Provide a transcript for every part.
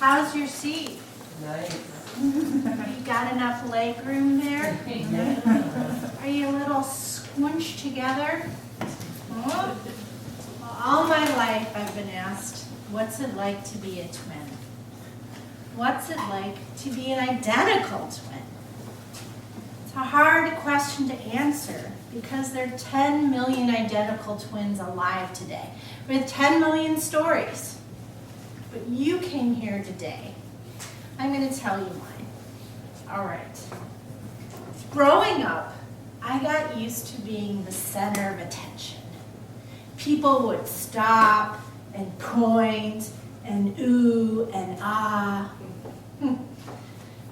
How's your seat? Nice. You got enough leg room there? Are you a little squinched together? Oh. Well, all my life I've been asked, what's it like to be a twin? What's it like to be an identical twin? It's a hard question to answer because there are 10 million identical twins alive today with 10 million stories. But you came here today. I'm going to tell you mine. All right. Growing up, I got used to being the center of attention. People would stop and point and ooh and ah.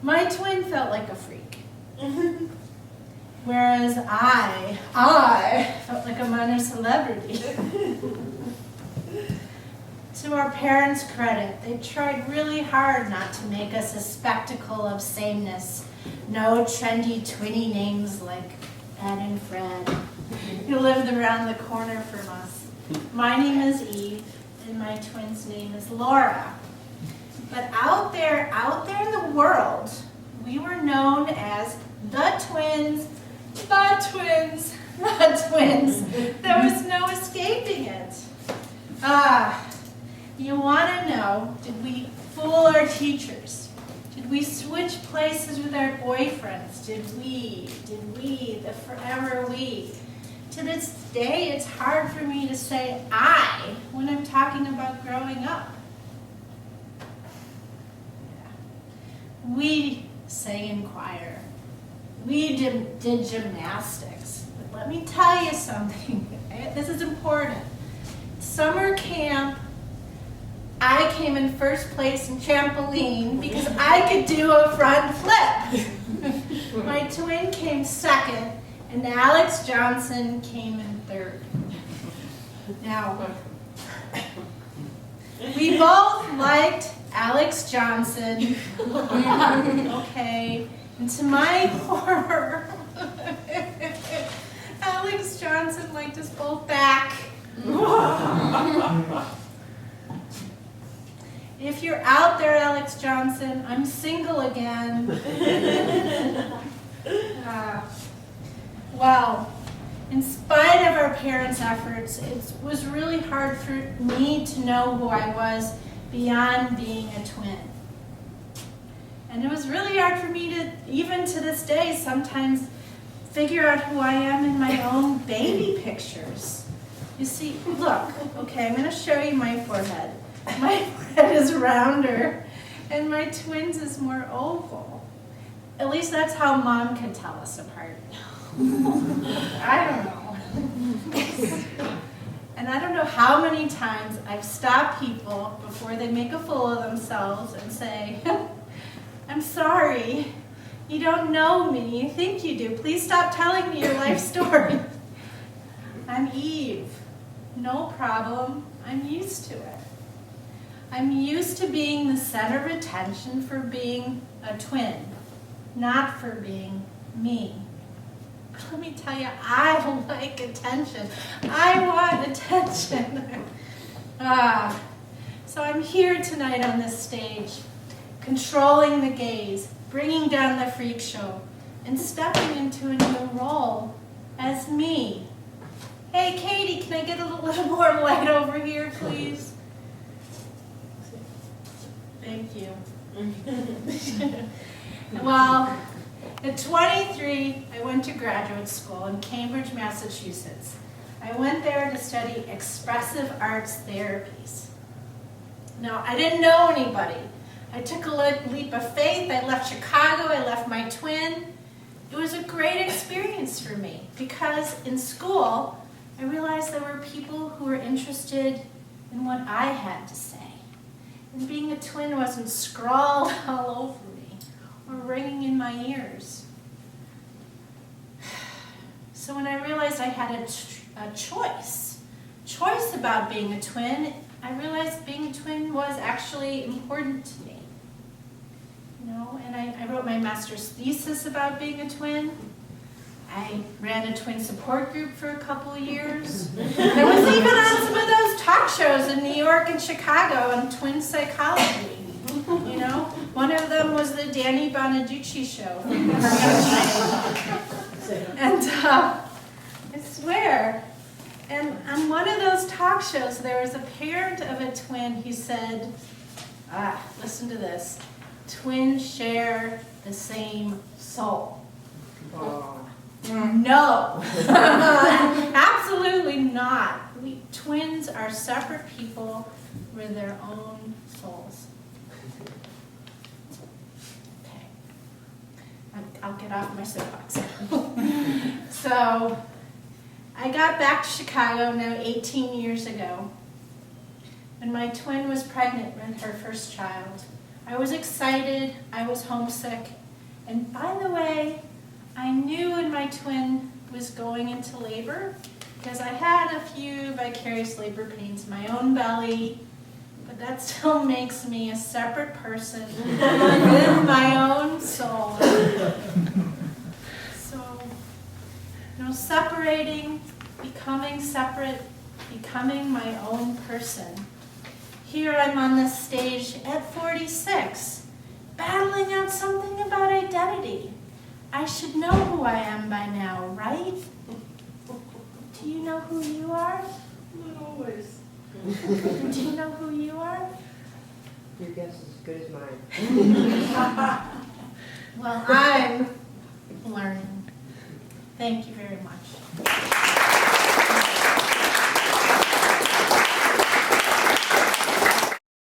My twin felt like a freak. Whereas I felt like a minor celebrity. To our parents' credit, they tried really hard not to make us a spectacle of sameness. No trendy twinny names like Ed and Fred, who lived around the corner from us. My name is Eve, and my twin's name is Laura. But out there in the world, we were known as the twins, the twins, the twins. There was no escaping it. You want to know, did we fool our teachers? Did we switch places with our boyfriends? Did we, the forever we? To this day, it's hard for me to say I when I'm talking about growing up. Yeah. We sang in choir. We did gymnastics. But let me tell you something. This is important. Summer camp, I came in first place in trampoline because I could do a front flip. My twin came second, and Alex Johnson came in third. Now, we both liked Alex Johnson. Okay, and to my horror, Alex Johnson liked us both back. If you're out there, Alex Johnson, I'm single again. Well, in spite of our parents' efforts, it was really hard for me to know who I was beyond being a twin. And it was really hard for me to, even to this day, sometimes figure out who I am in my own baby pictures. You see, look, okay, I'm going to show you my forehead. My forehead is rounder, and my twins is more oval. At least that's how Mom could tell us apart. I don't know. And I don't know how many times I've stopped people before they make a fool of themselves and say, I'm sorry, you don't know me, you think you do. Please stop telling me your life story. I'm Eve. No problem. I'm used to it. I'm used to being the center of attention for being a twin, not for being me. Let me tell you, I like attention. I want attention. So I'm here tonight on this stage, controlling the gaze, bringing down the freak show, and stepping into a new role as me. Hey, Katie, can I get a little more light over here, please? Thank you. Well, at 23, I went to graduate school in Cambridge, Massachusetts. I went there to study expressive arts therapies. Now, I didn't know anybody. I took a leap of faith. I left Chicago. I left my twin. It was a great experience for me because in school, I realized there were people who were interested in what I had to say. And being a twin wasn't scrawled all over me or ringing in my ears. So when I realized I had a choice about being a twin, I realized being a twin was actually important to me. You know, and I wrote my master's thesis about being a twin. I ran a twin support group for a couple of years. I was even on some of those talk shows in New York and Chicago on twin psychology. know? One of them was the Danny Bonaducci show. And I swear, and on one of those talk shows, there was a parent of a twin who said, listen to this, twins share the same soul. No, absolutely not. Twins are separate people with their own souls. Okay, I'll get off my soapbox. So, I got back to Chicago now 18 years ago, and my twin was pregnant with her first child. I was excited, I was homesick, and by the way, I knew when my twin was going into labor because I had a few vicarious labor pains in my own belly, but that still makes me a separate person within my own soul. So, separating, becoming separate, becoming my own person. Here I'm on this stage at 46, battling out something about identity. I should know who I am by now, right? Do you know who you are? Not always. Do you know who you are? Your guess is as good as mine. Well, I'm learning. Thank you very much.